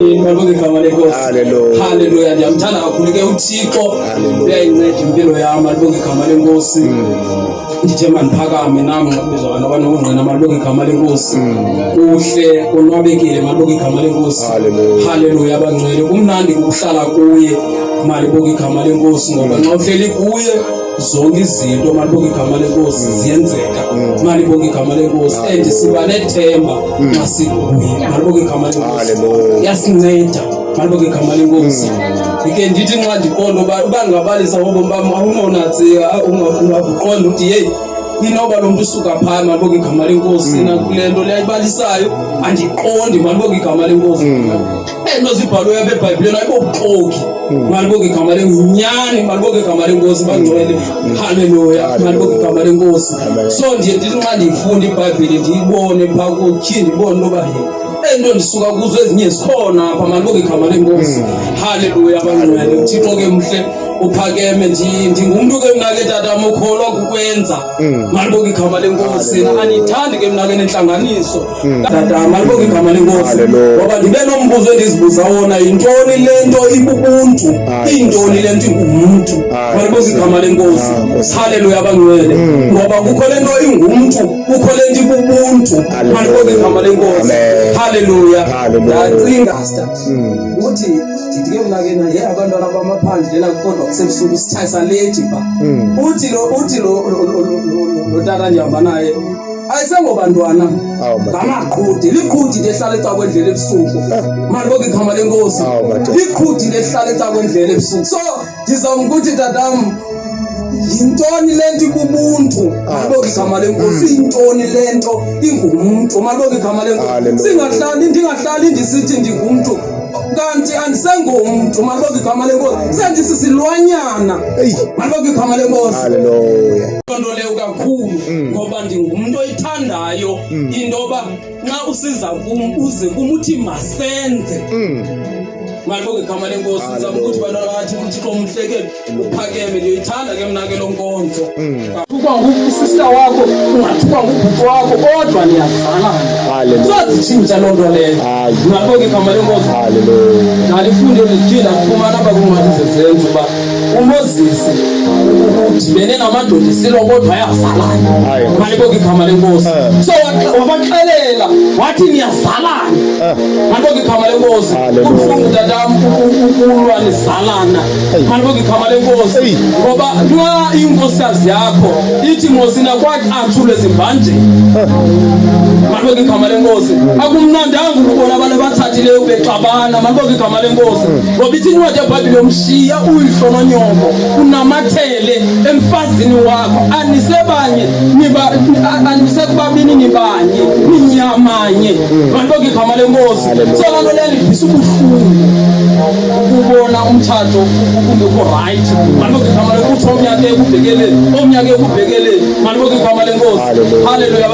Hallelujah. Hallelujah. Ndiyamthanda kakhulu ke uThixo. Uyayinceda impilo yami, alibonge igama lenkosi. Ndithe mandiphakame nami ngabizwa abantu abanobungqina, malibonge igama lenkosi. Uhle konwabekile, malibonge igama lenkosi. Hallelujah. Abangcwele kumnandi ukuhlala kuye, malibonge igama lenkosi, ngoba nxa uhleli kuye zonke izinto malibonge igama lenkosi ziyenzeka. Malibonge igama lenkosi, and siba nethemba xa sikuye, malibonge igama lenkosi. Yasinceda, malibonge igama lenkosi. Ndike ndithi nxa ndiqonda uba ngabalisa ngobomi bam awunonathi ungabuqonda ukuthi hey inoba lo muntu usuka phaya, malibonge igama lenkosi. Nakule nto leyayibalisayo andiqondi, malibonge igama lenkosi. Ento zibhalwe apha eBhayibhileni ayibobuxoki, malibonge igama lenkosi. Malibonge igama lenkosi bangcwele. Hallelujah. Malibonge igama lenkosi. So ndiye ndithi nxa ndiyifunda iBhayibhile ndiyibone phaa kutyhini, ndibone noba ento ndisuka kuzo ezinye zikhona apha, malibonge igama lenkosi. Hallelujah. Abangcwele, uThixo ke mhle uphakeme. Ndingumntu ke mna ke tata mokholwa kukwenza, malibonge igama lenkosi. Andiyithandi ke mna ke nentlanganiso tata, malibonge igama lenkosi. Ngoba ndibe nombuzo endizibuza wona, yintoni lento ibubuntu, intoni lento ingumntu, malibonge igama lenkosi. Hallelujah. Abangcwele, ngoba kukho lento ingumntu, kukho lento ibubuntu, malibonge igama lenkosi. Hallelujah. Ndacinga uthi ndike mna ke naye abantwana bamaphandle kodwa kusebusuku isithayisa late pha. Uthi lo tata ndihamba naye ayisengobantwana ngamaqhudi, liqhudi lehlala ecakwendlela ebusuku, malibonge igama lenkosi. Liqhudi lehlala ecakwendlela ebusuku. So ndizawukuthi tatam, yintoni lento ibubuntu, malibonge igama lenkosi. Yintoni lento ingumntu, malibonge igama lenkosi. Ndingahlali ndisithi ndingumntu kanti andisengumntu, malibonge igama lenkosi. Sendisisilwanyana, malibonge igama lenkosi. Hallelujah. Nto leyo kakhulu, ngoba ndingumntu oyithandayo intoba nxa usiza kum uze kum uthi masenze, malibonge igama lenkosi. Ndizama ukuthi bantwana bathi uThixo umhlekele uphakeme. Ndiyoyithanda ke mna ke lo nkonzo. Uthukwa ngusista wakho, ungathukwa ngubhuti wakho, kodwa niyazalana. So zitshintsha loo nto leyo, malibonge igama lenkosi. Ndalifunde ndijile ndifumana apha kwiincwadi zezenzo uba uMoses udibene namadoda esilwa kodwa ayazalana, malibonge igama lenkosi. So wabaxelela wathi niyazalana, malibonge igama lenkosi. Kubuhlungu tatam ukulwa nizalana, malibonge igama lenkosi. Ngoba nxa inkosikazi yakho ithi mosina kwathi athule zimbanjeni, malibonge igama lenkosi. Akumnandanga ukubona abantu abathathileyo bexabana, malibonge igama lenkosi. Ngoba ithi incwadi yeBhayibhile, mshiya uyihlo nonyoko unamathele emfazini wakho, anisekubabini nibanye ninyamanye, malibonge igama lenkosi. So loo nto leyo ndivisa ubuhlungu ukubona umtshato ungekho right, malibonge igama lenkosi. Omnye ake ekubhekeleni, omnye ake ekubhekeleni, malibonge igama lenkosi. Hallelujah.